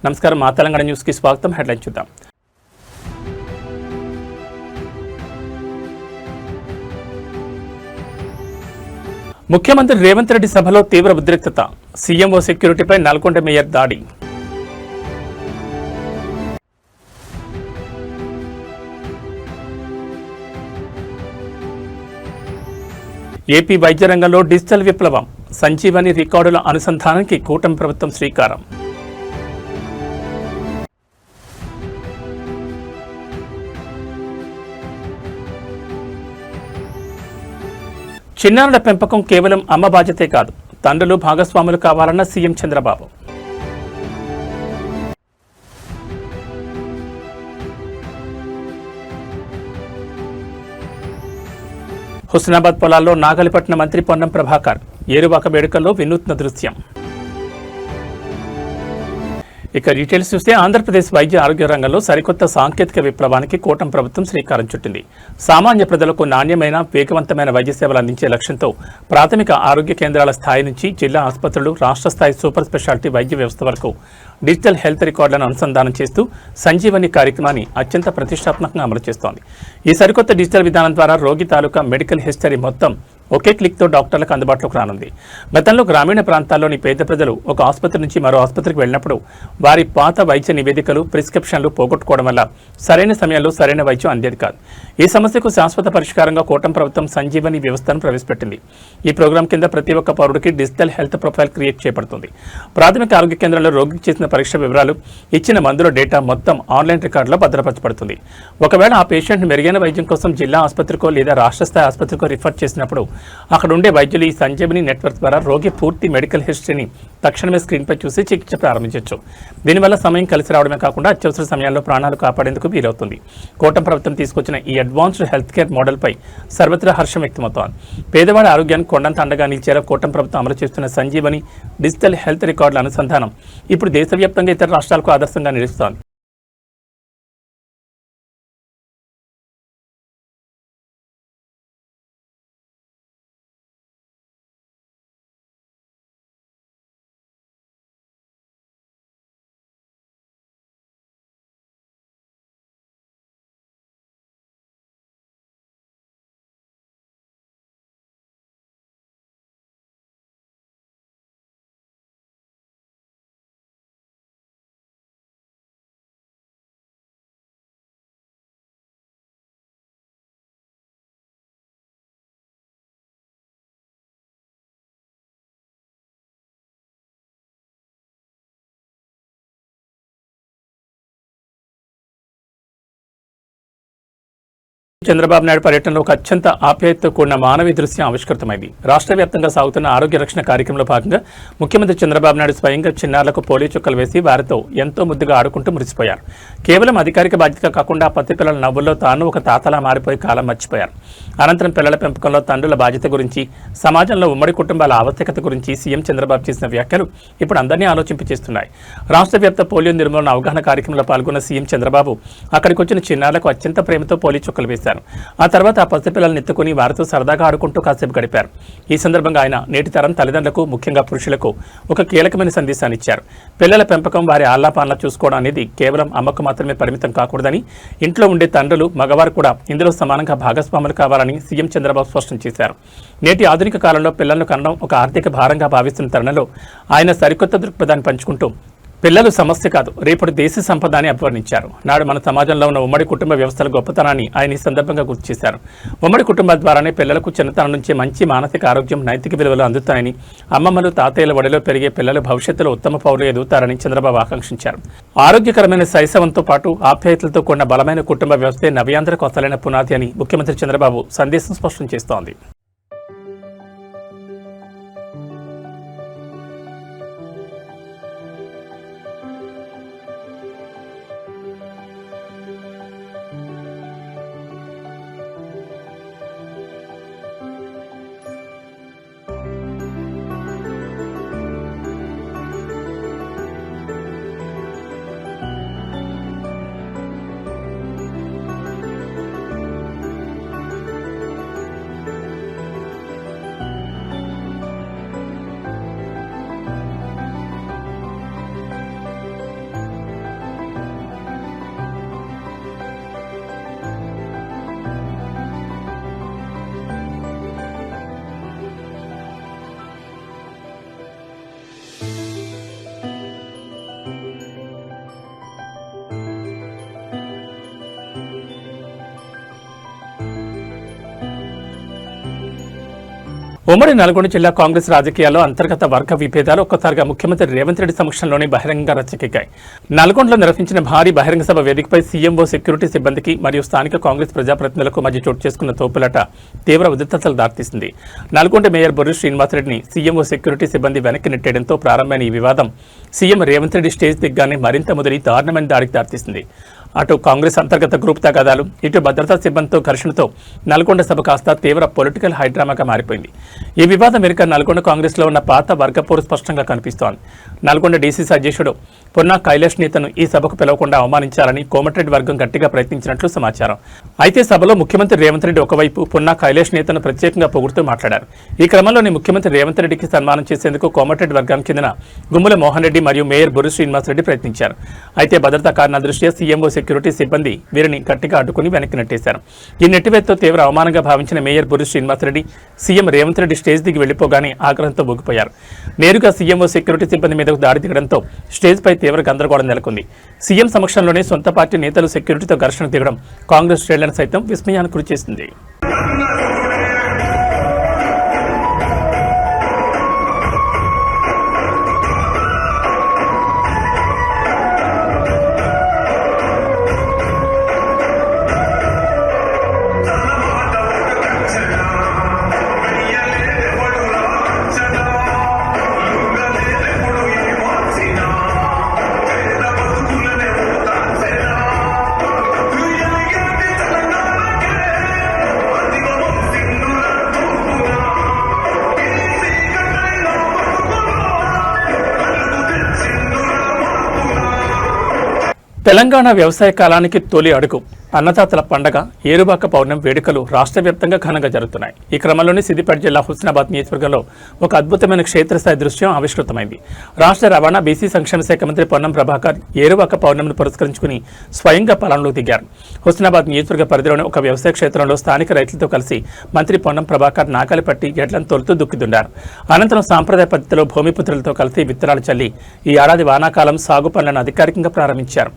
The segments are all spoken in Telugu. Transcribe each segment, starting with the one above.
నమస్కారం, మా తెలంగాణ న్యూస్ కి స్వాగతం. హెడ్లైన్ చూద్దాం. ముఖ్యమంత్రి రేవంత్ రెడ్డి సభలో తీవ్ర ఉద్రిక్తత. సీఎంఓ సెక్యూరిటీపై నల్గొండ మేయర్ దాడి. ఏపీ వైద్య రంగంలో డిజిటల్ విప్లవం. సంజీవని రికార్డుల అనుసంధానానికి కూటమి ప్రభుత్వం శ్రీకారం. చిన్నారుల పెంపకం కేవలం అమ్మ బాధ్యతే కాదు, తండ్రులు భాగస్వాములు కావాలన్న సీఎం చంద్రబాబు. హుస్నాబాద్ పొలాల్లో నాగలిపట్నం మంత్రి పొన్నం ప్రభాకర్. ఏరువాక వేడుకల్లో వినూత్న దృశ్యం. ఇక డీటెయిల్స్ చూస్తే ఆంధ్రప్రదేశ్ వైద్య ఆరోగ్య రంగంలో సరికొత్త సాంకేతిక విప్లవానికి కూటమి ప్రభుత్వం శ్రీకారం చుట్టింది. సామాన్య ప్రజలకు నాణ్యమైన, వేగవంతమైన వైద్య సేవలు అందించే లక్ష్యంతో ప్రాథమిక ఆరోగ్య కేంద్రాల స్థాయి నుంచి జిల్లా ఆసుపత్రులు, రాష్ట్ర స్థాయి సూపర్ స్పెషాలిటీ వైద్య వ్యవస్థ వరకు డిజిటల్ హెల్త్ రికార్డులను అనుసంధానం చేస్తూ సంజీవని కార్యక్రమాన్ని అత్యంత ప్రతిష్టాత్మకంగా అమలు చేస్తోంది. ఈ సరికొత్త డిజిటల్ విధానం ద్వారా రోగి తాలూకా మెడికల్ హిస్టరీ మొత్తం ఒకే క్లిక్తో డాక్టర్లకు అందుబాటులోకి రానుంది. గతంలో గ్రామీణ ప్రాంతాల్లోని పేద ప్రజలు ఒక ఆసుపత్రి నుంచి మరో ఆసుపత్రికి వెళ్ళినప్పుడు వారి పాత వైద్య నివేదికలు, ప్రిస్క్రిప్షన్లు పోగొట్టుకోవడం వల్ల సరైన సమయంలో సరైన వైద్యం అందేది కాదు. ఈ సమస్యకు శాశ్వత పరిష్కారంగా కూటమి ప్రభుత్వం సంజీవని వ్యవస్థను ప్రవేశపెట్టింది. ఈ ప్రోగ్రాం కింద ప్రతి ఒక్క పౌరుడికి డిజిటల్ హెల్త్ ప్రొఫైల్ క్రియేట్ చేయబడుతుంది. ప్రాథమిక ఆరోగ్య కేంద్రంలో రోగికి చేసిన పరీక్ష వివరాలు, ఇచ్చిన మందుల డేటా మొత్తం ఆన్లైన్ రికార్డులో భద్రపరచబడుతుంది. ఒకవేళ ఆ పేషెంట్ని మెరుగైన వైద్యం కోసం జిల్లా ఆసుపత్రికో లేదా రాష్ట్ర స్థాయి ఆసుపత్రికో రిఫర్ చేసినప్పుడు అక్కడ ఉండే వైద్యులు ఈ సంజీవని నెట్వర్క్ ద్వారా రోగి పూర్తి మెడికల్ హిస్టరీని తక్షణమే స్క్రీన్పై చూసి చికిత్స ప్రారంభించవచ్చు. దీనివల్ల సమయం కలిసి రావడమే కాకుండా అత్యవసర సమయాల్లో ప్రాణాలు కాపాడేందుకు వీలవుతుంది. కూటమి ప్రభుత్వం తీసుకొచ్చిన ఈ అడ్వాన్స్డ్ హెల్త్ కేర్ మోడల్పై సర్వత్రా హర్షం వ్యక్తమవుతోంది. పేదవాడి ఆరోగ్యానికి కొండంత అండగా నిలిచేలా కూటమి ప్రభుత్వం అమలు చేస్తున్న సంజీవని డిజిటల్ హెల్త్ రికార్డుల అనుసంధానం ఇప్పుడు దేశవ్యాప్తంగా ఇతర రాష్ట్రాలకు ఆదర్శంగా నిలుస్తోంది. చంద్రబాబు నాయుడు పర్యటనలో ఒక అత్యంత ఆప్యాయతతో కూడిన మానవీయ దృశ్యం ఆవిష్కృతమైంది. రాష్ట్ర వ్యాప్తంగా సాగుతున్న ఆరోగ్య రక్షణ కార్యక్రమంలో భాగంగా ముఖ్యమంత్రి చంద్రబాబు నాయుడు స్వయంగా చిన్నారులకు పోలియో చుక్కలు వేసి వారితో ఎంతో ముద్దుగా ఆడుకుంటూ మురిసిపోయారు. కేవలం అధికారిక బాధ్యత కాకుండా పత్తి పిల్లల నవ్వుల్లో తాను ఒక తాతలా మారిపోయి కాలం మర్చిపోయారు. అనంతరం పిల్లల పెంపకంలో తండ్రుల బాధ్యత గురించి, సమాజంలో ఉమ్మడి కుటుంబాల ఆవశ్యకత గురించి సీఎం చంద్రబాబు చేసిన వ్యాఖ్యలు ఇప్పుడు అందరినీ ఆలోచింపచేస్తున్నాయి. రాష్ట్ర వ్యాప్త పోలియో నిర్మూలన అవగాహన కార్యక్రమంలో పాల్గొన్న సీఎం చంద్రబాబు అక్కడికి వచ్చిన చిన్నారులకు అత్యంత ప్రేమతో పోలియో చుక్కలు వేశారు. ఆ తర్వాత ఆ పసిపిల్లలను ఎత్తుకుని వారితో సరదాగా ఆడుకుంటూ కాసేపు గడిపారు. ఈ సందర్భంగా ఆయన నేటి తరం తల్లిదండ్రులకు, ముఖ్యంగా పురుషులకు ఒక కీలకమైన సందేశాన్ని ఇచ్చారు. పిల్లల పెంపకం, వారి ఆల్లాపాన్లా చూసుకోవడం అనేది కేవలం అమ్మకు మాత్రమే పరిమితం కాకూడదని, ఇంట్లో ఉండే తండ్రులు, మగవారు కూడా ఇందులో సమానంగా భాగస్వాములు కావాలని సీఎం చంద్రబాబు స్పష్టం చేశారు. నేటి ఆధునిక కాలంలో పిల్లలను కనడం ఒక ఆర్థిక భారంగా భావిస్తున్న తరుణంలో ఆయన సరికొత్త దృక్పథాన్ని పంచుకుంటూ పిల్లలు సమస్య కాదు, రేపటి దేశ సంపద అని అభివర్ణించారు. నాడు మన సమాజంలో ఉన్న ఉమ్మడి కుటుంబ వ్యవస్థల గొప్పతనాన్ని ఆయన ఈ సందర్భంగా గుర్తు చేశారు. ఉమ్మడి కుటుంబాల ద్వారానే పిల్లలకు చిన్నతనం నుంచే మంచి మానసిక ఆరోగ్యం, నైతిక విలువలు అందుతాయని, అమ్మమ్మలు, తాతయ్యల ఒడిలో పెరిగే పిల్లలు భవిష్యత్తులో ఉత్తమ పౌరులు ఎదుగుతారని చంద్రబాబు ఆకాంక్షించారు. ఆరోగ్యకరమైన శైశవంతో పాటు ఆప్యాయతలతో కూడిన బలమైన కుటుంబ వ్యవస్థే నవ్యాంధ్రకు అసలైన పునాది అని ముఖ్యమంత్రి చంద్రబాబు సందేశం స్పష్టం చేస్తోంది. ఉమ్మడి నల్గొండ జిల్లా కాంగ్రెస్ రాజకీయాల్లో అంతర్గత వర్గ విభేదాలు ఒక్కసారిగా ముఖ్యమంత్రి రేవంత్ రెడ్డి సమక్షంలోనే బహిరంగంగా రచ్చకెక్కాయి. నల్గొండలో నిర్వహించిన భారీ బహిరంగ సభ వేదికపై సీఎంఓ సెక్యూరిటీ సిబ్బందికి మరియు స్థానిక కాంగ్రెస్ ప్రజాప్రతినిధులకు మధ్య చోటు చేసుకున్న తోపులాట తీవ్ర ఉద్రిక్తతలకు దారితీసింది. నల్గొండ మేయర్ బొర్రి శ్రీనివాసరెడ్డిని సీఎంఓ సెక్యూరిటీ సిబ్బంది వెనక్కి నెట్టేయడంతో ప్రారంభమైన ఈ వివాదం సీఎం రేవంత్ రెడ్డి స్టేజ్ దిగ్గానే మరింత ముదిరి దారుణమైన దాడికి దారితీసింది. అటు కాంగ్రెస్ అంతర్గత గ్రూప్ తగాదాలు, ఇటు భద్రతా సిబ్బందితో ఘర్షణతో నల్గొండ సభ కాస్త తీవ్ర పొలిటికల్ హైడ్రామాగా మారిపోయింది. ఈ వివాదం వెనుక నల్గొండ కాంగ్రెస్లో ఉన్న పాత వర్గపోరు స్పష్టంగా కనిపిస్తోంది. నల్గొండ డీసీసీ అధ్యక్షుడు పొన్నా కైలాష్ నేతను ఈ సభకు పిలవకుండా అవమానించాలని కోమటిరెడ్డి వర్గం గట్టిగా ప్రయత్నించినట్లు సమాచారం. అయితే సభలో ముఖ్యమంత్రి రేవంత్ రెడ్డి ఒకవైపు పొన్నా కైలాష్ నేతను ప్రత్యేకంగా పొగుడుతూ మాట్లాడారు. ఈ క్రమంలోనే ముఖ్యమంత్రి రేవంత్ రెడ్డికి సన్మానం చేసేందుకు కోమటిరెడ్డి వర్గానికి చెందిన గుమ్మల మోహన్ రెడ్డి మరియు మేయర్ బొర్రి శ్రీనివాసరెడ్డి ప్రయత్నించారు. అయితే భద్రతా కారణాల దృష్ట్యా సీఎంఓ సెక్యూరిటీ సిబ్బంది వీరిని గట్టిగా అడ్డుకుని వెనక్కి నెట్టేశారు. ఈ నెట్టివేతతో తీవ్ర అవమానంగా భావించిన mayor Borri Srinivasa Reddy CM Revanth Reddy stage దిగి వెళ్లిపోగానే ఆగ్రహంతో ఊగిపోయారు. నేరుగా సీఎంఓ సెక్యూరిటీ సిబ్బంది మీదకు దాడి దిగడంతో స్టేజ్ పై తీవ్ర గందరగోళం నెలకొంది. సీఎం సమక్షంలోనే సొంత పార్టీ నేతలు సెక్యూరిటీతో ఘర్షణ దిగడం కాంగ్రెస్ శ్రేణులను సైతం విస్మయానికి గురిచేసింది. తెలంగాణ వ్యవసాయ కాలానికి తొలి అడుగు అన్నదాతల పండగ ఏరువాక పౌర్ణమి వేడుకలు రాష్ట్ర వ్యాప్తంగా ఘనంగా జరుగుతున్నాయి. ఈ క్రమంలోనే సిద్దిపేట జిల్లా హుస్నాబాద్ నియోజకవర్గంలో ఒక అద్భుతమైన క్షేత్రస్థాయి దృశ్యం ఆవిష్కృతమైంది. రాష్ట్ర రవాణా బీసీ సంక్షేమ శాఖ మంత్రి పొన్నం ప్రభాకర్ ఏరువాక పౌర్ణమిని పురస్కరించుకుని స్వయంగా పొలంలో దిగారు. హుస్నాబాద్ నియోజకవర్గ పరిధిలోని ఒక వ్యవసాయ క్షేత్రంలో స్థానిక రైతులతో కలిసి మంత్రి పొన్నం ప్రభాకర్ నాగలి పట్టి ఎడ్లను తొలుతూ దుక్కిదున్నారు. అనంతరం సాంప్రదాయ పద్ధతిలో భూమిపుత్రులతో కలిసి విత్తనాలు చల్లి ఈ ఏడాది వానాకాలం సాగు పనులను అధికారికంగా ప్రారంభించారు.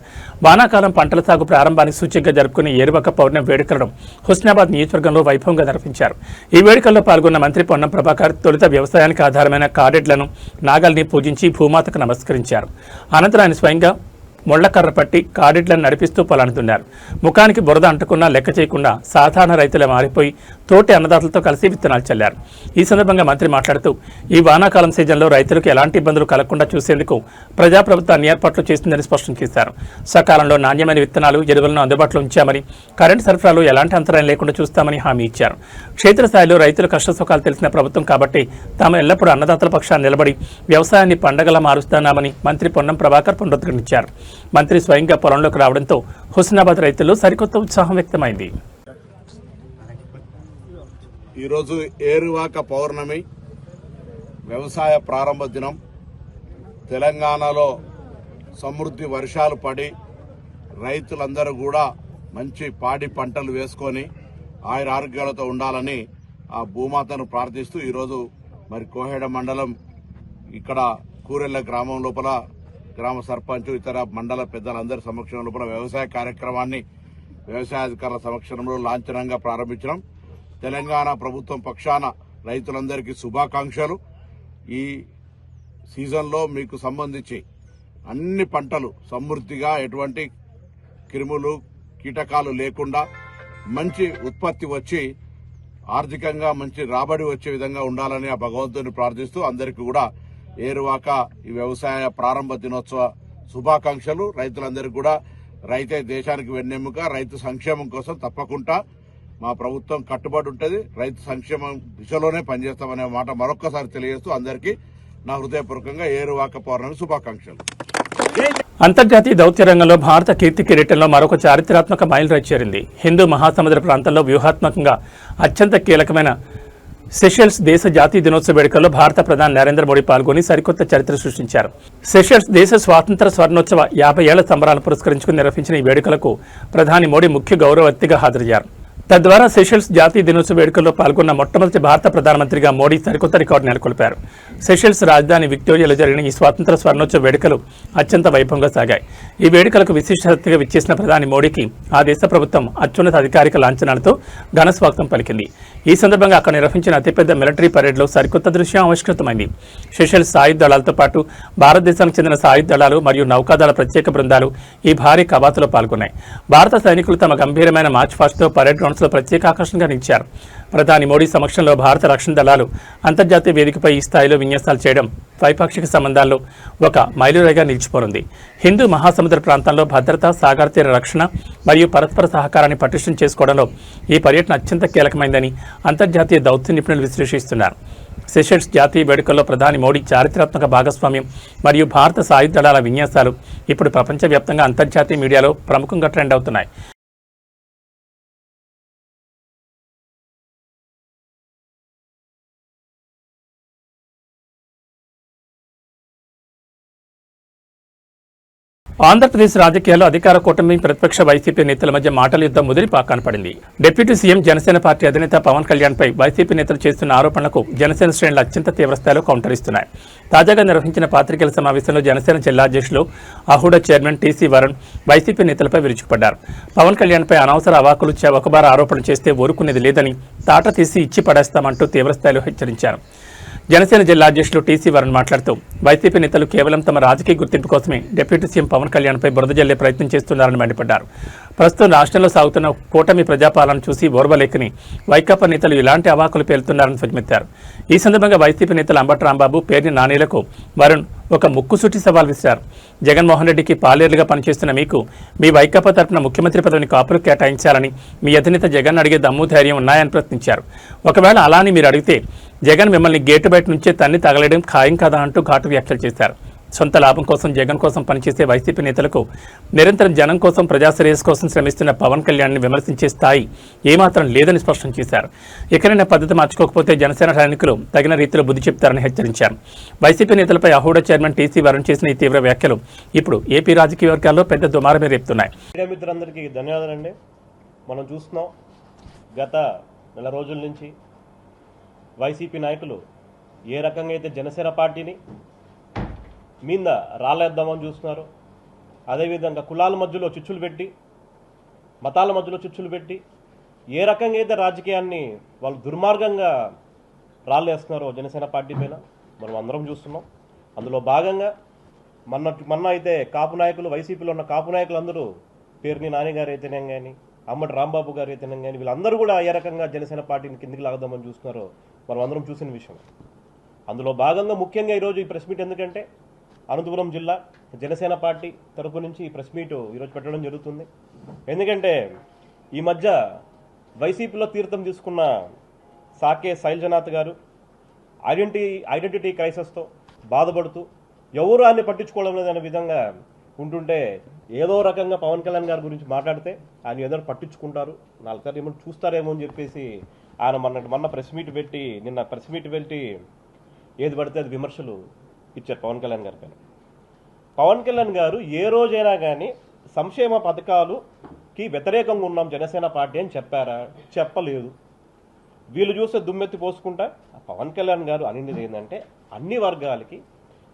వానాకాలం పంటల సాగు ప్రారంభానికి సూచికగా జరుపుకునే ఏరువాక పౌర్ణమి వేడుకలను హుస్నాబాద్ నియోజకవర్గంలో వైభవంగా నిర్వహించారు. ఈ వేడుకల్లో పాల్గొన్న మంత్రి పొన్నం ప్రభాకర్ తొలుత వ్యవసాయానికి ఆధారమైన కాడెడ్లను నాగల్ని పూజించి భూమాతకు నమస్కరించారు. అనంతరం ఆయన స్వయంగా ముళ్లకర్ర పట్టి కాడెడ్లను నడిపిస్తూ పొలానుతున్నారు. ముఖానికి బురద అంటుకున్నా లెక్క చేయకుండా సాధారణ రైతులే మారిపోయి తోటి అన్నదాతలతో కలిసి విత్తనాలు చల్లారు. ఈ సందర్భంగా మంత్రి మాట్లాడుతూ ఈ వానాకాలం సీజన్లో రైతులకు ఎలాంటి ఇబ్బందులు కలగకుండా చూసేందుకు ప్రజాప్రభుత్వం అన్ని ఏర్పాట్లు చేస్తుందని స్పష్టం చేశారు. సకాలంలో నాణ్యమైన విత్తనాలు, ఎరువులను అందుబాటులో ఉంచామని, కరెంటు సరఫరాలో ఎలాంటి అంతరాయం లేకుండా చూస్తామని హామీ ఇచ్చారు. క్షేత్రస్థాయిలో రైతుల కష్టసుఖాలు తెలిసిన ప్రభుత్వం కాబట్టి తాము ఎల్లప్పుడూ అన్నదాతల పక్షాన్ని నిలబడి వ్యవసాయాన్ని పండగలా మారుస్తున్నామని మంత్రి పొన్నం ప్రభాకర్ పునరుద్ధరించారు. మంత్రి స్వయంగా పొలంలోకి రావడంతో హుస్నాబాద్ రైతుల్లో సరికొత్త ఉత్సాహం వ్యక్తమైంది. ఈరోజు ఏరువాక పౌర్ణమి వ్యవసాయ ప్రారంభ దినం. తెలంగాణలో సమృద్ధి వర్షాలు పడి రైతులందరూ కూడా మంచి పాడి పంటలు వేసుకొని ఆయురారోగ్యాలతో ఉండాలని ఆ భూమాతను ప్రార్థిస్తూ ఈరోజు మరి కోహెడ మండలం ఇక్కడ కూరెళ్ల గ్రామం లోపల గ్రామ సర్పంచ్ ఇతర మండల పెద్దలందరి సమక్షం లోపల వ్యవసాయ కార్యక్రమాన్ని వ్యవసాయాధికారుల సమక్షంలో లాంఛనంగా ప్రారంభించడం. తెలంగాణ ప్రభుత్వం పక్షాన రైతులందరికీ శుభాకాంక్షలు. ఈ సీజన్లో మీకు సంబంధించి అన్ని పంటలు సమృద్ధిగా ఎటువంటి క్రిములు కీటకాలు లేకుండా మంచి ఉత్పత్తి వచ్చి ఆర్థికంగా మంచి రాబడి వచ్చే విధంగా ఉండాలని ఆ భగవంతుని ప్రార్థిస్తూ అందరికీ కూడా ఏరువాక ఈ వ్యవసాయ ప్రారంభ దినోత్సవ శుభాకాంక్షలు. రైతులందరికీ కూడా రైతే దేశానికి వెన్నెముక. రైతు సంక్షేమం కోసం తప్పకుండా మా ప్రభుత్వం కట్టుబడి ఉంటుంది. రైతు సంక్షేమం దిశలోనే పనిచేస్తామనే మాట మరొక్కసారి తెలియజేస్తూ అందరికీ నా హృదయపూర్వకంగా ఏరువాక పౌర్ణమి శుభాకాంక్షలు. అంతర్జాతీయ దౌత్య రంగంలో భారత కీర్తి కిరీటంలో మరొక చారిత్రాత్మక మైలురాయి చేరింది. హిందూ మహాసముద్ర ప్రాంతంలో వ్యూహాత్మకంగా అత్యంత కీలకమైన సెషెల్స్ దేశ జాతీయ దినోత్సవ వేడుకల్లో భారత ప్రధాని నరేంద్ర మోడీ పాల్గొని సరికొత్త చరిత్ర సృష్టించారు. సెషెల్స్ దేశ స్వాతంత్ర స్వర్ణోత్సవ 50 ఏళ్ల సంబరాలను పురస్కరించుకుని నిర్వహించిన ఈ వేడుకలకు ప్రధాని మోడీ ముఖ్య గౌరవ అతిథిగా హాజరయ్యారు. తద్వారా సెషెల్స్ జాతీయ దినోత్సవ వేడుకల్లో పాల్గొన్న మొట్టమొదటి భారత ప్రధానమంత్రిగా మోడీ సరికొత్త రికార్డు నెలకొల్పారు. సెషెల్స్ రాజధాని విక్టోరియాలో జరిగిన ఈ స్వాతంత్ర స్వర్ణోత్సవ వేడుకలు అత్యంత వైభవంగా సాగాయి. ఈ వేడుకలకు విశిష్ట అతిథిగా విచ్చేసిన ప్రధాని మోడీకి ఆ దేశ ప్రభుత్వం అత్యున్నత అధికారిక లాంఛనాలతో ఘన స్వాగతం పలికింది. ఈ సందర్భంగా అక్కడ నిర్వహించిన అతిపెద్ద మిలిటరీ పరేడ్లో సరికొత్త దృశ్యం ఆవిష్కృతమైంది. సెషెల్స్ సాయుధ దళాలతో పాటు భారతదేశానికి చెందిన సాయుధ దళాలు మరియు నౌకాదళ ప్రత్యేక బృందాలు ఈ భారీ కవాతులో పాల్గొన్నాయి. భారత సైనికులు తమ గంభీరమైన మార్చ్ ఫాస్ట్తో పరేడ్ గ్రౌండ్స్లో ప్రత్యేక ఆకర్షణగా నిలిచారు. ప్రధాని మోడీ సమక్షంలో భారత రక్షణ దళాలు అంతర్జాతీయ వేదికపై ఈ స్థాయిలో విన్యాసాలు చేయడం ద్వైపాక్షిక సంబంధాల్లో ఒక మైలురాయిగా నిలిచిపోనుంది. హిందూ మహాసముద్ర ప్రాంతంలో భద్రత, సాగర తీర రక్షణ మరియు పరస్పర సహకారాన్ని పటిష్టం చేసుకోవడంలో ఈ పర్యటన అత్యంత కీలకమైందని అంతర్జాతీయ దౌత్య నిపుణులు విశ్లేషిస్తున్నారు. సెషెల్స్ జాతీయ వేడుకల్లో ప్రధాని మోడీ చారిత్రాత్మక భాగస్వామ్యం మరియు భారత సాయుధ దళాల విన్యాసాలు ఇప్పుడు ప్రపంచవ్యాప్తంగా అంతర్జాతీయ మీడియాలో ప్రముఖంగా ట్రెండ్ అవుతున్నాయి. ఆంధ్రప్రదేశ్ రాజకీయాల్లో అధికార కూటమి ప్రతిపక్ష వైసీపీ నేతల మధ్య మాటల యుద్ధం ముదిరి పాకాన పడింది. డిప్యూటీ సీఎం జనసేన పార్టీ అధినేత పవన్ కళ్యాణ్పై వైసీపీ నేతలు చేస్తున్న ఆరోపణలకు జనసేన శ్రేణులు అత్యంత తీవ్రస్థాయిలో కౌంటర్ ఇస్తున్నాయి. తాజాగా నిర్వహించిన పాత్రికేయుల సమావేశంలో జనసేన జిల్లా అధ్యక్షులు అహూడా చైర్మన్ టీసీ వరుణ్ వైసీపీ నేతలపై విరుచుకుపడ్డారు. పవన్ కళ్యాణ్పై అనవసర అవాకులు ఒకబార ఆరోపణలు చేస్తే ఊరుకునేది లేదని తాట తీసి ఇచ్చి పడేస్తామంటూ తీవ్రస్థాయిలో హెచ్చరించారు. జనసేన జిల్లా అధ్యక్షులు టీసీ వరుణ్ మాట్లాడుతూ వైసీపీ నేతలు కేవలం తమ రాజకీయ గుర్తింపు కోసమే డిప్యూటీ సీఎం పవన్ కళ్యాణ్పై బురద జల్లే ప్రయత్నం చేస్తున్నారని మండిపడ్డారు. ప్రస్తుతం రాష్ట్రంలో సాగుతున్న కూటమి ప్రజాపాలన చూసి ఓర్వలేకని వైకాపా నేతలు ఇలాంటి అవాకులు పేలుతున్నారని ధ్వజమెత్తారు. ఈ సందర్భంగా వైసీపీ నేతలు అంబటి రాంబాబు, పేర్ని నానీలకు వరుణ్ ఒక ముక్కుసూటి సవాల్ విసిరారు. జగన్మోహన్ రెడ్డికి పాలేరుగా పనిచేస్తున్న మీకు మీ వైకాపా తరపున ముఖ్యమంత్రి పదవిని కాపులు కేటాయించాలని మీ అధినేత జగన్ అడిగే దమ్ము ధైర్యం ఉన్నాయని ప్రశ్నించారు. ఒకవేళ అలాని మీరు అడిగితే జగన్ మిమ్మల్ని గేటు బయట నుంచే తన్ని తగలడం ఖాయం కదా అంటూ ఘాటు వ్యాఖ్యలు చేశారు. సొంత లాభం కోసం జగన్ కోసం పనిచేసే వైసీపీ నేతలకు నిరంతరం జనం కోసం ప్రజాశ్రేయస్ కోసం శ్రమిస్తున్న పవన్ కళ్యాణ్ని విమర్శించే స్థాయి ఏమాత్రం లేదని స్పష్టం చేశారు. ఎక్కడైనా పద్ధతి మార్చుకోకపోతే జనసేన సైనికులు తగిన రీతిలో బుద్ధి చెప్తారని హెచ్చరించారు. వైసీపీ నేతలపై అహూడా చైర్మన్ టీసీ వరుణ్ చేసిన ఈ తీవ్ర వ్యాఖ్యలు ఇప్పుడు ఏపీ రాజకీయ వర్గాల్లో పెద్ద దుమారమే రేపుతున్నాయి. మిత్రులందరికీ ధన్యవాదాలండి. మనం చూస్తున్నాం గత నెల రోజుల నుంచి వైసీపీ నాయకులు ఏ రకంగా అయితే జనసేన పార్టీని మీద రాలేద్దామని చూస్తున్నారు. అదేవిధంగా కులాల మధ్యలో చిచ్చులు పెట్టి, మతాల మధ్యలో చిచ్చులు పెట్టి ఏ రకంగా అయితే రాజకీయాన్ని వాళ్ళు దుర్మార్గంగా రాళ్ళేస్తున్నారో జనసేన పార్టీ పైన మనం అందరం చూస్తున్నాం. అందులో భాగంగా మొన్న అయితే కాపు నాయకులు, వైసీపీలో ఉన్న కాపు నాయకులు అందరూ పేర్ని నాని గారు అయితేనే కానీ, అంబటి రాంబాబు గారు అయితేనే కానీ వీళ్ళందరూ కూడా ఏ రకంగా జనసేన పార్టీని కిందికి లాగదామని చూస్తున్నారో మనం అందరం చూసిన విషయం. అందులో భాగంగా ముఖ్యంగా ఈరోజు ఈ ప్రెస్ మీట్ ఎందుకంటే అనంతపురం జిల్లా జనసేన పార్టీ తరపు నుంచి ఈ ప్రెస్ మీట్ ఈరోజు పెట్టడం జరుగుతుంది. ఎందుకంటే ఈ మధ్య వైసీపీలో తీర్థం తీసుకున్న సాకే శైలజనాథ్ గారు ఐడెంటిటీ క్రైసిస్తో బాధపడుతూ ఎవరు ఆయన్ని పట్టించుకోవడం లేదనే విధంగా ఉంటుంటే ఏదో రకంగా పవన్ కళ్యాణ్ గారి గురించి మాట్లాడితే ఆయన ఏదో పట్టించుకుంటారు, నాలుగుసార్లు ఏమో చూస్తారేమో అని చెప్పేసి ఆయన మొన్న ప్రెస్ మీట్ పెట్టి నిన్న ప్రెస్ మీట్ పెట్టి ఏది పడితే అది విమర్శలు ఇచ్చారు పవన్ కళ్యాణ్ గారి పైన. పవన్ కళ్యాణ్ గారు ఏ రోజైనా కానీ సంక్షేమ పథకాలుకి వ్యతిరేకంగా ఉన్నాం జనసేన పార్టీ అని చెప్పారా? చెప్పలేదు. వీళ్ళు చూస్తే దుమ్మెత్తి పోసుకుంటా పవన్ కళ్యాణ్ గారు అనేది ఏంటంటే అన్ని వర్గాలకి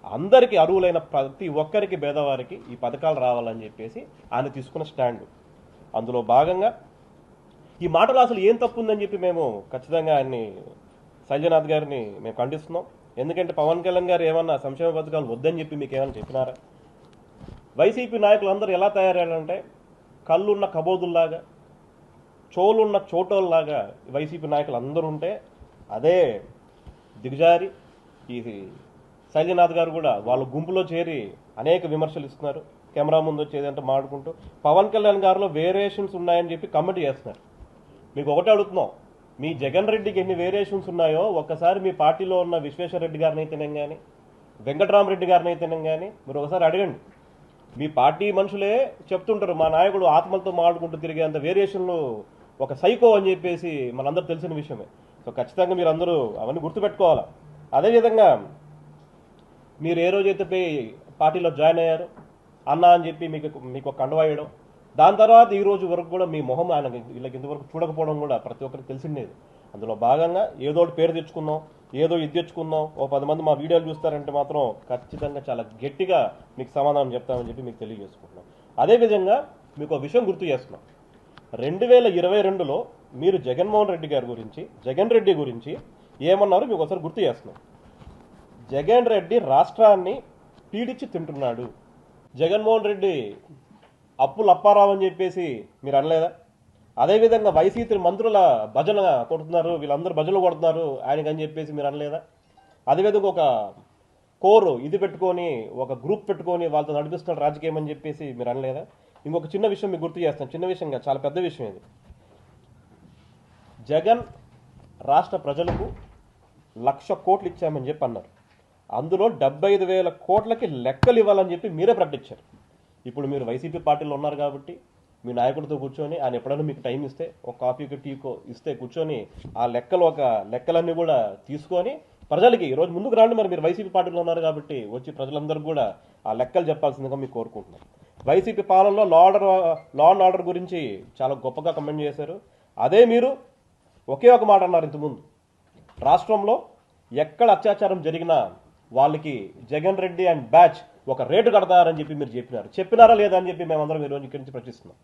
అందరికీ అర్హులైన ప్రతి ఒక్కరికి పేదవారికి ఈ పథకాలు రావాలని చెప్పేసి ఆయన తీసుకున్న స్టాండ్. అందులో భాగంగా ఈ మాటలు అసలు ఏం తప్పు ఉందని చెప్పి మేము ఖచ్చితంగా ఆయన్ని శైలజనాథ్ గారిని మేము ఖండిస్తున్నాం. ఎందుకంటే పవన్ కళ్యాణ్ గారు ఏమన్నా సంక్షేమ పథకాలు వద్దని చెప్పి మీకు ఏమైనా చెప్పినారా? వైసీపీ నాయకులు అందరూ ఎలా తయారయ్యారంటే కళ్ళున్న కబోదుల్లాగా, చోలున్న చోటోల్లాగా వైసీపీ నాయకులు అందరూ ఉంటే అదే దిగజారి ఈ శైలజనాథ్ గారు కూడా వాళ్ళ గుంపులో చేరి అనేక విమర్శలు ఇస్తున్నారు. కెమెరా ముందు వచ్చేదంటే మాడుకుంటూ పవన్ కళ్యాణ్ గారిలో వేరియేషన్స్ ఉన్నాయని చెప్పి కమెంట్ చేస్తున్నారు. మీకు ఒకటే అడుగుతున్నాం, మీ జగన్ రెడ్డికి ఎన్ని వేరియేషన్స్ ఉన్నాయో ఒక్కసారి మీ పార్టీలో ఉన్న విశ్వేశ్వర రెడ్డి గారిని అయితేనే కానీ, వెంకటరామరెడ్డి గారిని అయితేనే కానీ మీరు ఒకసారి అడగండి. మీ పార్టీ మనుషులే చెప్తుంటారు మా నాయకుడు ఆత్మలతో మాడుకుంటూ తిరిగే అంత వేరియేషన్లు ఒక సైకో అని చెప్పేసి మనందరూ తెలిసిన విషయమే. సో ఖచ్చితంగా మీరు అందరూ అవన్నీ గుర్తుపెట్టుకోవాలి. అదేవిధంగా మీరు ఏ రోజైతే పోయి పార్టీలో జాయిన్ అయ్యారు అన్నా అని చెప్పి మీకు ఒక కండువా వేయడం, దాని తర్వాత ఈ రోజు వరకు కూడా మీ మొహం ఆయన వీళ్ళకి ఇంతవరకు చూడకపోవడం కూడా ప్రతి ఒక్కరికి తెలిసిండేది. అందులో భాగంగా ఏదో ఒకటి పేరు తెచ్చుకుందాం, ఏదో ఇది తెచ్చుకుందాం, ఓ 10 మంది మా వీడియోలు చూస్తారంటే మాత్రం ఖచ్చితంగా చాలా గట్టిగా మీకు సమాధానం చెప్తామని చెప్పి మీకు తెలియజేసుకుంటున్నాం. అదేవిధంగా మీకు ఒక విషయం గుర్తు చేస్తున్నాం. 2022లో మీరు జగన్ రెడ్డి గురించి ఏమన్నారో మీకు ఒకసారి గుర్తు చేస్తున్నాం. జగన్ రెడ్డి రాష్ట్రాన్ని పీడించి తింటున్నాడు, జగన్మోహన్ రెడ్డి అప్పులు అప్పారావు అని చెప్పేసి మీరు అనలేదా? అదేవిధంగా వైసీపీ మంత్రుల భజన కొడుతున్నారు, వీళ్ళందరూ భజనలు కొడుతున్నారు ఆయనకి అని చెప్పేసి మీరు అనలేదా? అదేవిధంగా ఒక కోరు ఇది పెట్టుకొని ఒక గ్రూప్ పెట్టుకొని వాళ్ళతో నడిపిస్తున్న రాజకీయం అని చెప్పేసి మీరు అనలేదా? ఇంకొక చిన్న విషయం మీకు గుర్తు చేస్తాను, చిన్న విషయంగా చాలా పెద్ద విషయం ఇది. జగన్ రాష్ట్ర ప్రజలకు 1,00,000 కోట్లు ఇచ్చామని చెప్పి అన్నారు. అందులో 75,000 కోట్లకి లెక్కలు ఇవ్వాలని చెప్పి మీరే ప్రకటించారు. ఇప్పుడు మీరు వైసీపీ పార్టీలో ఉన్నారు కాబట్టి మీ నాయకుడితో కూర్చొని ఆయన ఎప్పుడైనా మీకు టైం ఇస్తే ఒక కాఫీకో టీకో ఇస్తే కూర్చొని ఆ లెక్కలన్నీ కూడా తీసుకొని ప్రజలకి ఈరోజు ముందుకు రాండి. మరి మీరు వైసీపీ పార్టీలో ఉన్నారు కాబట్టి వచ్చి ప్రజలందరూ కూడా ఆ లెక్కలు చెప్పాల్సిందిగా మీకు కోరుకుంటున్నాను. వైసీపీ పాలనలో లా అండ్ ఆర్డర్ గురించి చాలా గొప్పగా కమెంట్ చేశారు. అదే మీరు ఒకే ఒక మాట అన్నారు ఇంతకుముందు, రాష్ట్రంలో ఎక్కడ అత్యాచారం జరిగినా వాళ్ళకి జగన్ రెడ్డి అండ్ బ్యాచ్ ఒక రేటు కడతారని చెప్పి మీరు చెప్పినారా లేదా అని చెప్పి మేమందరం ఈరోజు ఇక్కడి నుంచి ప్రశ్నిస్తున్నాం.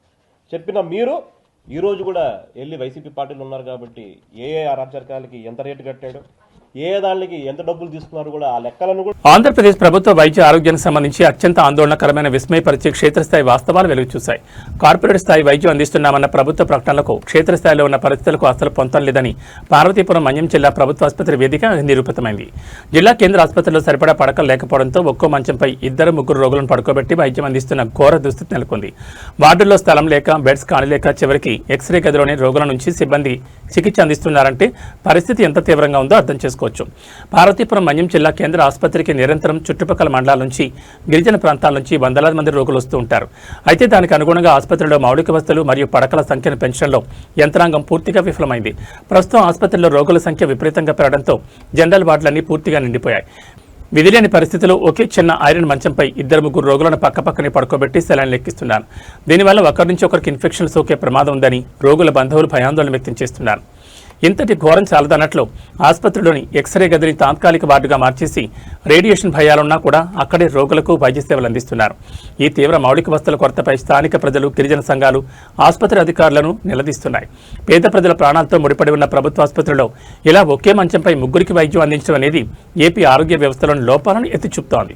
చెప్పిన మీరు ఈరోజు కూడా వెళ్ళి వైసీపీ పార్టీలు ఉన్నారు కాబట్టి ఏ అరాచకాలకి ఎంత రేటు కట్టాడు, ఏ దానికి ఎంత డబ్బులు తీసుకున్నారు కూడా ఆ లెక్కలను కూడా. ఆంధ్రప్రదేశ్ ప్రభుత్వ వైద్య ఆరోగ్యానికి సంబంధించి అత్యంత ఆందోళనకరమైన విస్మయపరిచే క్షేత్రస్థాయి వాస్తవాలు వెలుగు చూశాయి. కార్పొరేట్ స్థాయి వైద్యం అందిస్తున్నామన్న ప్రభుత్వ ప్రకటనలకు క్షేత్రస్థాయిలో ఉన్న పరిస్థితులకు అసలు పొంతం లేదని పార్వతీపురం మన్యం జిల్లా ప్రభుత్వ ఆసుపత్రి వేదిక నిరూపితమైంది. జిల్లా కేంద్ర ఆసుపత్రిలో సరిపడా పడకలు లేకపోవడంతో ఒక్కో మంచంపై 2-3 రోగులను పడుకోబెట్టి వైద్యం అందిస్తున్న ఘోర దుస్థితి నెలకొంది. వార్డుల్లో స్థలం లేక బెడ్స్ కానిలేక చివరికి ఎక్స్రే గదిలోని రోగుల నుంచి సిబ్బంది చికిత్స అందిస్తున్నారంటే పరిస్థితి ఎంత తీవ్రంగా ఉందో అర్థం చేసుకోవచ్చు. పార్వతీపురం మన్యం జిల్లా కేంద్ర ఆసుపత్రికి నిరంతరం చుట్టుపక్కల మండలాల నుంచి గిరిజన ప్రాంతాల నుంచి వందలాది మంది రోగులు వస్తూ ఉంటారు. అయితే దానికి అనుగుణంగా ఆసుపత్రిలో మౌలిక వసతులు మరియు పడకల సంఖ్యను పెంచడంలో యంత్రాంగం పూర్తిగా విఫలమైంది. ప్రస్తుతం ఆసుపత్రిలో రోగుల సంఖ్య విపరీతంగా పెరగడంతో జనరల్ వార్డులన్నీ పూర్తిగా నిండిపోయాయి. విధిలేని పరిస్థితిలో ఒకే చిన్న ఐరన్ మంచంపై 2-3 రోగులను పక్కపక్కనే పడుకోబెట్టి సెలైన్ లెక్కిస్తున్నారు. దీనివల్ల ఒకరి నుంచి ఒకరికి ఇన్ఫెక్షన్ సోకే ప్రమాదం ఉందని రోగుల బంధువులు భయాందోళన వ్యక్తం చేస్తున్నారు. ఇంతటి ఘోరం చాలదన్నట్లు ఆసుపత్రిలోని ఎక్స్రే గదిని తాత్కాలిక వార్డుగా మార్చేసి రేడియేషన్ భయాలున్నా కూడా అక్కడే రోగులకు వైద్య సేవలు అందిస్తున్నారు. ఈ తీవ్ర మౌలిక వసతుల కొరతపై స్థానిక ప్రజలు, గిరిజన సంఘాలు ఆసుపత్రి అధికారులను నిలదీస్తున్నాయి. పేద ప్రజల ప్రాణాలతో ముడిపడి ఉన్న ప్రభుత్వ ఆసుపత్రిలో ఇలా ఒకే మంచంపై 3కి వైద్యం అందించడం అనేది ఏపీ ఆరోగ్య వ్యవస్థలోని లోపాలను ఎత్తి చూపుతోంది.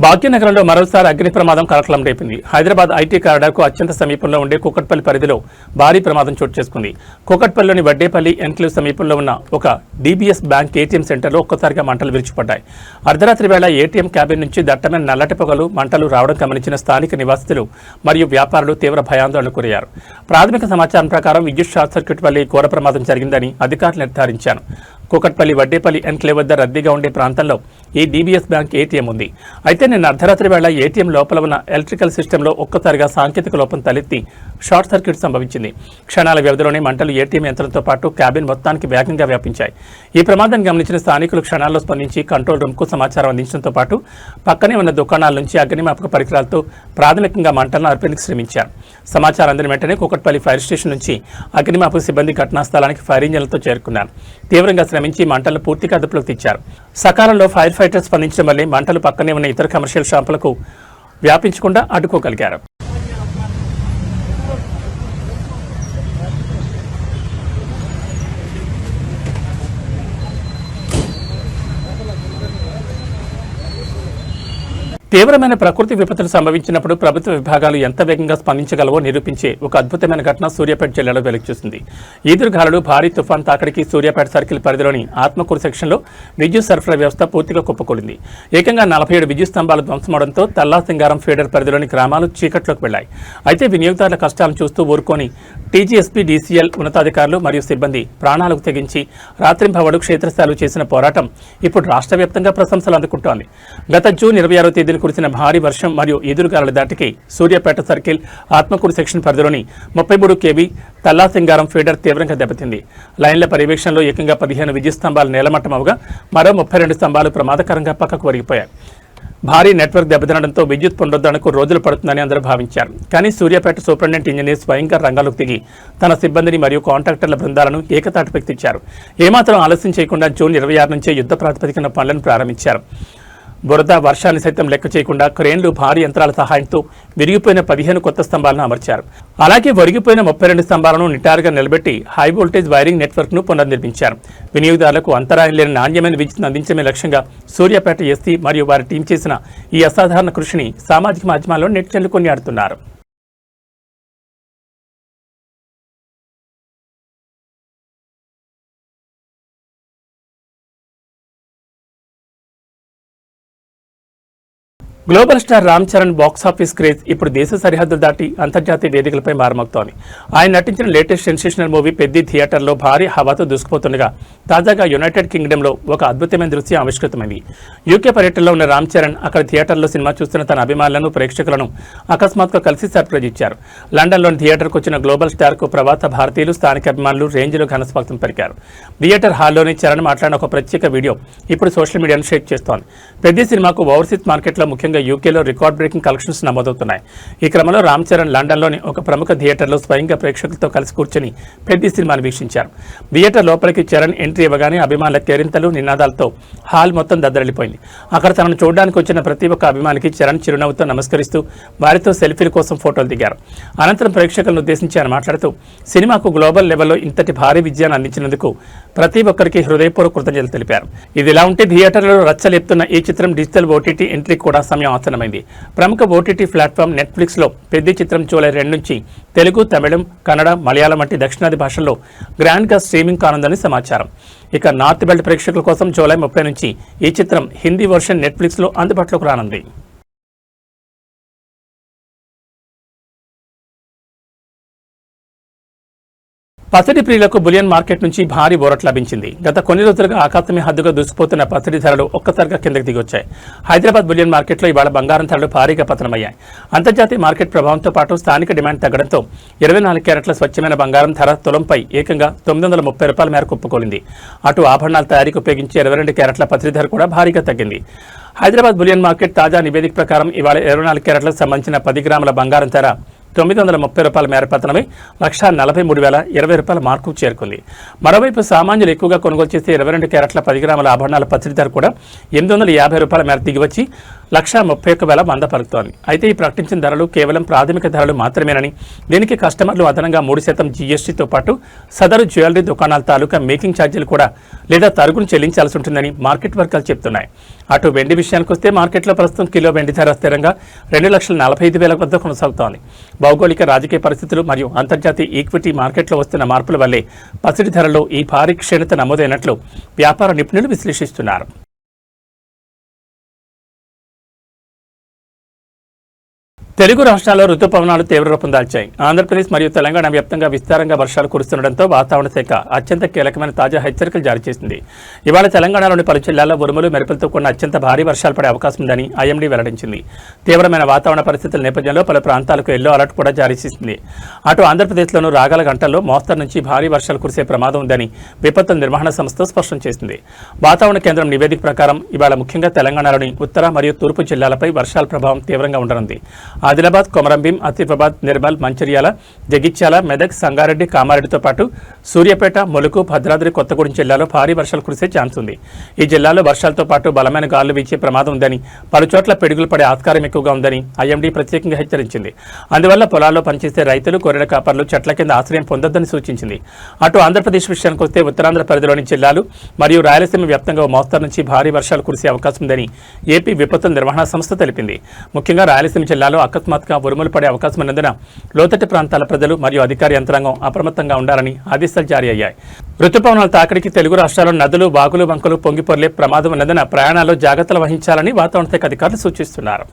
భాగ్యనగరంలో మరోసారి అగ్ని ప్రమాదం కలకలం రేపింది. హైదరాబాద్ ఐటీ కారిడార్కు అత్యంత సమీపంలో ఉండే కూకట్పల్లి పరిధిలో భారీ ప్రమాదం చోటు చేసుకుంది. కూకట్పల్లిలోని వడ్డేపల్లి ఎన్క్లేవ్ సమీపంలో ఉన్న ఒక డీబీఎస్ బ్యాంక్ ఏటీఎం సెంటర్లో ఒక్కసారిగా మంటలు విరుచుపడ్డాయి. అర్ధరాత్రి వేళ ఏటీఎం క్యాబిన్ నుంచి దట్టమైన నల్లటి పొగలు, మంటలు రావడం గమనించిన స్థానిక నివాసితులు మరియు వ్యాపారులు తీవ్ర భయాందోళనకు గురయ్యారు. ప్రాథమిక సమాచారం ప్రకారం విద్యుత్ షార్ట్ సర్క్యూట్ వల్ల ఘోర ప్రమాదం జరిగిందని అధికారులు నిర్ధారించారు. కూకట్పల్లి వడ్డేపల్లి ఎన్క్లేవ్ వద్ద రద్దీగా ఉండే ప్రాంతంలో ఈ డీబీఎస్ బ్యాంక్ ఏటీఎం ఉంది. అయితే నిన్న అర్ధరాత్రి వేళ ఏటీఎం లోపల ఉన్న ఎలక్ట్రికల్ సిస్టంలో ఒక్కసారిగా సాంకేతిక లోపం తలెత్తి షార్ట్ సర్క్యూట్ సంభవించింది. క్షణాల వ్యవధిలోనే మంటలు ఏటీఎం యంత్రంతో పాటు క్యాబిన్ మొత్తానికి వేగంగా వ్యాపించాయి. ఈ ప్రమాదాన్ని గమనించిన స్థానికులు క్షణాల్లో స్పందించి కంట్రోల్ రూమ్కు సమాచారం అందించడంతో పాటు పక్కనే ఉన్న దుకాణాల నుంచి అగ్నిమాపక పరికరాలతో ప్రాథమికంగా మంటలను అర్పేందుకు శ్రమించారు. సమాచారం అందిన వెంటనే కూకట్పల్లి ఫైర్ స్టేషన్ నుంచి అగ్నిమాపక సిబ్బంది ఘటనా స్థలానికి ఫైర్ ఇంజన్లతో చేరుకున్నారు. తీవ్రంగా శ్రమించి మంటలను పూర్తిగా అదుపులోకి తెచ్చారు. సకాలంలో ఫైర్ ఫైటర్స్ స్పందించడం వల్లే మంటలు పక్కనే ఉన్న ఇతర కమర్షియల్ షాపులకు వ్యాపించకుండా అడ్డుకోగలిగారు. తీవ్రమైన ప్రకృతి విపత్తులు సంభవించినప్పుడు ప్రభుత్వ విభాగాలు ఎంత వేగంగా స్పందించగలవో నిరూపించే ఒక అద్భుతమైన ఘటన సూర్యాపేట జిల్లాలో వెలుగుచూసింది. ఈదురుగాలులు భారీ తుఫాన్ తాకిడికి సూర్యాపేట సర్కిల్ పరిధిలోని ఆత్మకూరు సెక్షన్లో విద్యుత్ సరఫరా వ్యవస్థ పూర్తిగా కుప్పకూలింది. ఏకంగా 47 విద్యుత్ స్తంభాలు ధ్వంసమవడంతో తల్లాసింగారం ఫీడర్ పరిధిలోని గ్రామాలు చీకట్లోకి వెళ్లాయి. అయితే వినియోగదారుల కష్టాలను చూస్తూ ఊరుకొని టీజీఎస్పీ, డీసీఎల్ ఉన్నతాధికారులు మరియు సిబ్బంది ప్రాణాలకు తెగించి రాత్రింబవళ్లు క్షేత్రస్థాయిలో చేసిన పోరాటం ఇప్పుడు రాష్ట్ర వ్యాప్తంగా ప్రశంసలు అందుకుంటోంది. గత జూన్ 26వ తేదీన కురిసిన భారీ వర్షం మరియు ఎదురుగాలుల దాటికి సూర్యాపేట సర్కిల్ ఆత్మకూరు సెక్షన్ పరిధిలోని 33 kV తల్లాసింగారం ఫీడర్ తీవ్రంగా దెబ్బతింది. లైన్ల పర్యవేక్షణలో ఏకంగా 15 విద్యుత్ స్తంభాలు నేలమట్టమవగా మరో 32 స్తంభాలు ప్రమాదకరంగా పక్కకు ఒరిగిపోయాయి. భారీ నెట్వర్క్ దెబ్బతినడంతో విద్యుత్ పునరుద్ధరణకు రోజులు పడుతుందని అందరూ భావించారు. కానీ సూర్యాపేట సూపరింటెండెంట్ ఇంజనీర్ స్వయంగా రంగంలోకి దిగి తన సిబ్బందిని మరియు కాంట్రాక్టర్ల బృందాలను ఏకతాటిపైకి తెచ్చారు. ఏమాత్రం ఆలస్యం చేయకుండా జూన్ 26 నుంచే యుద్ధ ప్రాతిపదికన పనులను ప్రారంభించారు. బురద వర్షాన్ని సైతం లెక్క చేయకుండా క్రేన్లు, భారీ యంత్రాల సహాయంతో విరిగిపోయిన 15 కొత్త స్తంభాలను అమర్చారు. అలాగే ఒరిగిపోయిన 32 స్తంభాలను నిటారుగా నిలబెట్టి హై వోల్టేజ్ వైరింగ్ నెట్వర్క్ను పునర్నిర్మించారు. వినియోగదారులకు అంతరాయం లేని నాణ్యమైన విద్యుత్ను అందించడమే లక్ష్యంగా సూర్యాపేట ఎస్సీ మరియు వారి టీం చేసిన ఈ అసాధారణ కృషిని సామాజిక మాధ్యమాల్లో నెటిజన్లు కొనియాడుతున్నారు. Global star Ram Charan box office craze ఇప్పుడు దేశ సరిహద్దులు దాటి అంతర్జాతీయ వేదికలపై మారుమోగుతోంది. ఆయన నటించిన లేటెస్ట్ సెన్సేషనల్ మూవీ పెద్ది థియేటర్లో భారీ హవాతో దూసుకుపోతుండగా తాజాగా యునైటెడ్ కింగ్డమ్లో ఒక అద్భుతమైన దృశ్యం ఆవిష్కృతమైంది. యూకే పర్యటనలో ఉన్న రామ్ చరణ్ అక్కడ థియేటర్లో సినిమా చూస్తున్న తన అభిమానులను, ప్రేక్షకులను అకస్మాత్తుగా కలిసి సర్ప్రైజ్ ఇచ్చారు. లండన్లోని థియేటర్కు వచ్చిన గ్లోబల్ స్టార్కు ప్రవాస భారతీయులు, స్థానిక అభిమానులు రేంజ్లో ఘనస్వాగతం పలికారు. థియేటర్ హాల్లోని చరణ్ మాట్లాడిన ఒక ప్రత్యేక వీడియో ఇప్పుడు సోషల్ మీడియాను షేక్ చేస్తోంది. పెద్ది సినిమాకు ఓవర్సీస్ మార్కెట్లో ముఖ్యంగా యూకేలో రికార్డ్ బ్రేకింగ్ కలెక్షన్స్ నమోదవుతున్నాయి. ఈ క్రమంలో రామ్ చరణ్ లండన్లోని ఒక ప్రముఖ థియేటర్లో స్వయంగా ప్రేక్షకులతో కలిసి కూర్చొని పెద్ది సినిమాను వీక్షించారు. థియేటర్ లోపలికి చరణ్ ఎంట్రీ ఇవ్వగానే అభిమానుల కేరింతలు, నినాదాలతో హాల్ మొత్తం దద్దరిల్లిపోయింది. అక్కడ తనను చూడడానికి వచ్చిన ప్రతి ఒక్క అభిమానికి చరణ్ చిరునవ్వుతో నమస్కరిస్తూ వారితో సెల్ఫీల కోసం ఫోటోలు దిగారు. అనంతరం ప్రేక్షకులను ఉద్దేశించి ఆయన మాట్లాడుతూ సినిమాకు గ్లోబల్ లెవెల్లో ఇంతటి భారీ విజయాన్ని అందించినందుకు ప్రతి ఒక్కరికి హృదయపూర్వక కృతజ్ఞతలు తెలిపారు. ఇదిలా ఉంటే థియేటర్లలో రచ్చలేపుతున్న ఈ చిత్రం డిజిటల్ ఓటీటీ ఎంట్రీ కూడా సమయం ఆసన్నమైంది. ప్రముఖ ఓటీటీ ప్లాట్ఫామ్ నెట్ఫ్లిక్స్లో పెద్ది చిత్రం జూలై 2 నుంచి తెలుగు, తమిళం, కన్నడ, మలయాళం వంటి దక్షిణాది భాషల్లో గ్రాండ్గా స్ట్రీమింగ్ కానుందని సమాచారం. ఇక నార్త్ బెల్ట్ ప్రేక్షకుల కోసం జూలై 30 నుంచి ఈ చిత్రం హిందీ వర్షన్ నెట్ఫ్లిక్స్లో అందుబాటులోకి రానుంది. పసిడి ప్రియులకు బులియన్ మార్కెట్ నుంచి భారీ ఊరట లభించింది. గత కొన్ని రోజులుగా ఆకాశమే హద్దుగా దూసుకుపోతున్న పసిడి ధరలు ఒక్కసారిగా కిందకి దిగొచ్చాయి. హైదరాబాద్ బులియన్ మార్కెట్లో ఇవాళ బంగారం ధరలు భారీగా పతనమయ్యాయి. అంతర్జాతీయ మార్కెట్ ప్రభావంతో పాటు స్థానిక డిమాండ్ తగ్గడంతో 24 క్యారెట్ల స్వచ్ఛమైన బంగారం ధర తులంపై ఏకంగా ₹930 మేరకు కుప్పకూలింది. అటు ఆభరణాల తయారీకి ఉపయోగించే 22 క్యారెట్ల పసిడి ధర కూడా భారీగా తగ్గింది. హైదరాబాద్ బులియన్ మార్కెట్ తాజా నివేదిక ప్రకారం ఇవాళ 24 క్యారెట్లకు సంబంధించిన 10 గ్రాముల బంగారం ధర ₹930 మేర పతనమై ₹1,43,020 మార్కు చేరుకుంది. మరోవైపు సామాన్యులు ఎక్కువగా కొనుగోలు చేసే 22 క్యారెట్ల 10 గ్రాముల ఆభరణాల పసిడి ధర కూడా ₹850 మేర దిగివచ్చి ₹131,100 పలుకుతోంది. అయితే ఈ ప్రకటించిన ధరలు కేవలం ప్రాథమిక ధరలు మాత్రమేనని, దీనికి కస్టమర్లు అదనంగా 3% జీఎస్టీతో పాటు సదరు జ్యువెలరీ దుకాణాల తాలూకా మేకింగ్ ఛార్జీలు కూడా లేదా తరుగును చెల్లించాల్సి ఉంటుందని మార్కెట్ వర్గాలు చెబుతున్నాయి. అటు వెండి విషయానికి వస్తే మార్కెట్లో ప్రస్తుతం కిలో వెండి ధర స్థిరంగా ₹2,45,000 వద్ద కొనసాగుతోంది. భౌగోళిక, రాజకీయ పరిస్థితులు మరియు అంతర్జాతీయ ఈక్విటీ మార్కెట్లో వస్తున్న మార్పుల వల్లే పసిడి ధరలో ఈ భారీ క్షీణత నమోదైనట్లు వ్యాపార నిపుణులు విశ్లేషిస్తున్నారు. తెలుగు రాష్ట్రాల్లో రుతుపవనాలు తీవ్ర రూపం దాల్చాయి. ఆంధ్రప్రదేశ్ మరియు తెలంగాణ వ్యాప్తంగా విస్తారంగా వర్షాలు కురుస్తుండటంతో వాతావరణ శాఖ అత్యంత కీలకమైన తాజా హెచ్చరికలు జారీ చేసింది. ఇవాళ తెలంగాణలోని పలు జిల్లాల్లో ఉరుములు, మెరుపులతో కూడిన అత్యంత భారీ వర్షాలు పడే అవకాశం ఉందని ఐఎండీ వెల్లడించింది. తీవ్రమైన వాతావరణ పరిస్థితుల నేపథ్యంలో పలు ప్రాంతాలకు ఎల్లో అలర్ట్ కూడా జారీ చేసింది. అటు ఆంధ్రప్రదేశ్లోనూ రాగల గంటల్లో మోస్తరు నుంచి భారీ వర్షాలు కురిసే ప్రమాదం ఉందని విపత్తు నిర్వహణ సంస్థ స్పష్టం చేసింది. వాతావరణ కేంద్రం నివేదిక ప్రకారం ఇవాళ ముఖ్యంగా తెలంగాణలోని ఉత్తర మరియు తూర్పు జిల్లాలపై వర్షాల ప్రభావం తీవ్రంగా ఉండనుంది. ఆదిలాబాద్, కొమరంభీం, ఆసిఫాబాద్, నిర్మల్, మంచిర్యాల, జగిత్యాల, మెదక్, సంగారెడ్డి, కామారెడ్డితో పాటు సూర్యాపేట, ములుగు, భద్రాద్రి కొత్తగూడెం జిల్లాలో భారీ వర్షాలు కురిసే ఛాన్స్ ఉంది. ఈ జిల్లాలో వర్షాలతో పాటు బలమైన గాలులు వీచే ప్రమాదం ఉందని, పలుచోట్ల పిడుగులు పడే ఆస్కారం ఎక్కువగా ఉందని ఐఎండీ ప్రత్యేకంగా హెచ్చరించింది. అందువల్ల పొలాల్లో పనిచేసే రైతులు, గొర్రెల కాపర్లు చెట్ల కింద ఆశ్రయం పొందొద్దని సూచించింది. అటు ఆంధ్రప్రదేశ్ విషయానికి వస్తే ఉత్తరాంధ్ర పరిధిలోని జిల్లాలు మరియు రాయలసీమ వ్యాప్తంగా మోస్తరు నుంచి భారీ వర్షాలు కురిసే అవకాశం ఉందని ఏపీ విపత్తు నిర్వహణ సంస్థ తెలిపింది. ముఖ్యంగా రాయలసీమ జిల్లాలో అకస్మాత్తుగా ఉరుములు పడే అవకాశం ఉన్నందున లోతట్టు ప్రాంతాల ప్రజలు మరియు అధికార యంత్రాంగం అప్రమత్తంగా ఉండాలని ఆదేశాలు జారీ అయ్యాయి. రుతుపవనాల తాకిడికి తెలుగు రాష్ట్రాల్లో నదులు, వాగులు, వంకలు పొంగిపొర్లే ప్రమాదం ఉన్నందున ప్రయాణాల్లో జాగ్రత్తలు వహించాలని వాతావరణ శాఖ అధికారులు సూచిస్తున్నారు.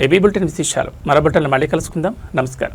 ఏబీ బులెటిన్ విశేషాలు మరో బులెటిన్లో మళ్ళీ కలుసుకుందాం. నమస్కారం.